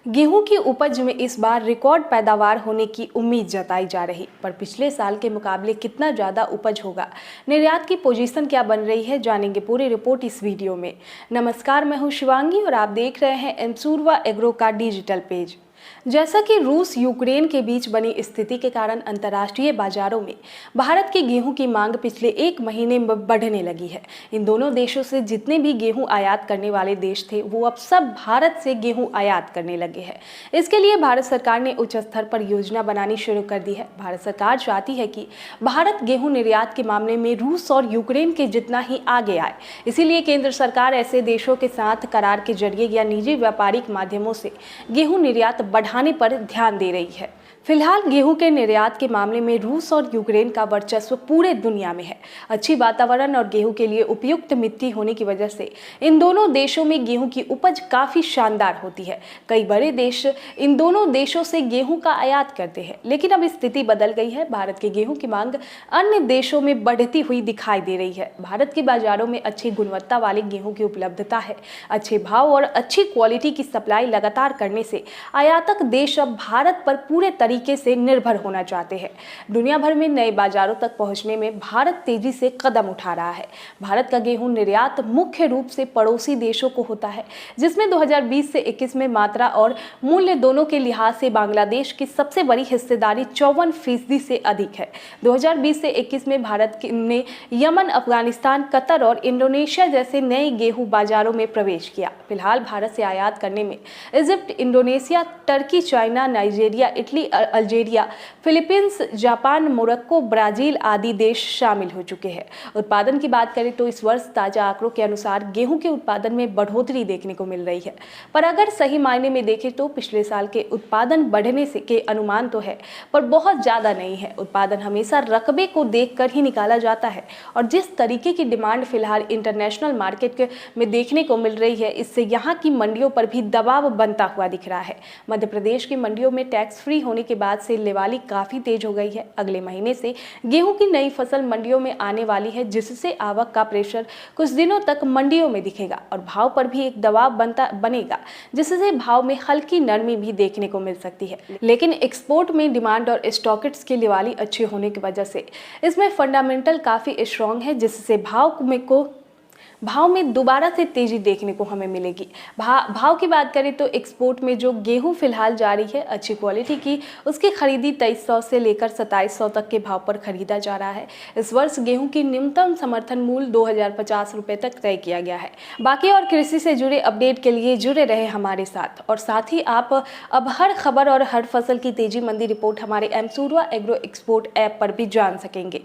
गेहूं की उपज में इस बार रिकॉर्ड पैदावार होने की उम्मीद जताई जा रही, पर पिछले साल के मुकाबले कितना ज़्यादा उपज होगा, निर्यात की पोजीशन क्या बन रही है, जानेंगे पूरी रिपोर्ट इस वीडियो में। नमस्कार, मैं हूं शिवांगी और आप देख रहे हैं एमसूरवा एग्रो का डिजिटल पेज। जैसा कि रूस यूक्रेन के बीच बनी स्थिति के कारण अंतर्राष्ट्रीय बाजारों में भारत के गेहूं की मांग पिछले एक महीने में बढ़ने लगी है। इन दोनों देशों से जितने भी गेहूं आयात करने वाले देश थे, वो अब सब भारत से गेहूं आयात करने लगे हैं। इसके लिए भारत सरकार ने उच्च स्तर पर योजना बनानी शुरू कर दी है। भारत सरकार चाहती है कि भारत गेहूं निर्यात के मामले में रूस और यूक्रेन के जितना ही आगे आए। इसीलिए केंद्र सरकार ऐसे देशों के साथ करार के जरिए या निजी व्यापारिक माध्यमों से गेहूं निर्यात बढ़ाने पर ध्यान दे रही है। फिलहाल गेहूं के निर्यात के मामले में रूस और यूक्रेन का वर्चस्व पूरे दुनिया में है। अच्छी वातावरण और गेहूं के लिए उपयुक्त मिट्टी होने की वजह से इन दोनों देशों में गेहूं की उपज काफी शानदार होती है। कई बड़े देश इन दोनों देशों से गेहूं का आयात करते हैं, लेकिन अब स्थिति बदल गई है। भारत के गेहूं की मांग अन्य देशों में बढ़ती हुई दिखाई दे रही है। भारत के बाजारों में अच्छी गुणवत्ता वाले गेहूं की उपलब्धता है। अच्छे भाव और अच्छी क्वालिटी की सप्लाई लगातार करने से आयातक देश अब भारत पर पूरे तरीके से निर्भर होना चाहते हैं। दुनिया भर में नए बाजारों तक पहुंचने में भारत तेजी से कदम उठा रहा है। भारत का गेहूं निर्यात मुख्य रूप से पड़ोसी देशों को होता है, जिसमें 2020 से 21 में मात्रा और मूल्य दोनों के लिहाज से बांग्लादेश की सबसे बड़ी हिस्सेदारी 54% से अधिक है। 2020 से 21 में भारत ने यमन, अफगानिस्तान, कतर और इंडोनेशिया जैसे नए गेहूं बाजारों में प्रवेश किया। फिलहाल भारत से आयात करने में Egypt, Indonesia, Turkey, China, Nigeria, Italy, Algeria, Philippines, Japan, Morocco, Brazil आदि देश शामिल हो चुके हैं। उत्पादन की बात करें तो इस वर्ष ताजा आंकड़ों के अनुसार गेहूं के उत्पादन में बढ़ोतरी देखने को मिल रही है। पर अगर सही मायने में देखें तो पिछले साल के उत्पादन बढ़ने से के अनुमान तो है, पर बहुत ज्यादा नहीं है। उत्पादन हमेशा रकबे को देखकर ही निकाला जाता है और जिस तरीके की डिमांड फिलहाल इंटरनेशनल मार्केट में देखने को मिल रही है, इससे यहाँ की मंडियों पर भी दबाव बनता हुआ दिख रहा है। मध्य प्रदेश की मंडियों में टैक्स फ्री होने के बाद से लेवाली काफी तेज हो गई है। अगले महीने से गेहूं की नई फसल मंडियों में आने वाली है, जिससे आवक का प्रेशर कुछ दिनों तक मंडियों में दिखेगा और भाव पर भी एक दबाव बनेगा, जिससे भाव में हल्की नरमी भी देखने को मिल सकती है। लेकिन एक्सपोर्ट में डिमांड और स्टॉकिट्स की लेवाली अच्छी होने की वजह से इसमें फंडामेंटल काफी स्ट्रांग है, जिससे भाव में दोबारा से तेजी देखने को हमें मिलेगी। भाव की बात करें तो एक्सपोर्ट में जो गेहूं फिलहाल जारी है अच्छी क्वालिटी की, उसकी खरीदी 2300 से लेकर 2700 तक के भाव पर खरीदा जा रहा है। इस वर्ष गेहूं की न्यूनतम समर्थन मूल्य 2050 रुपए तक तय किया गया है। बाकी और कृषि से जुड़े अपडेट के लिए जुड़े रहे हमारे साथ, और साथ ही आप अब हर खबर और हर फसल की तेजी मंदी रिपोर्ट हमारे एमसूरवा एग्रो एक्सपोर्ट ऐप पर भी जान सकेंगे।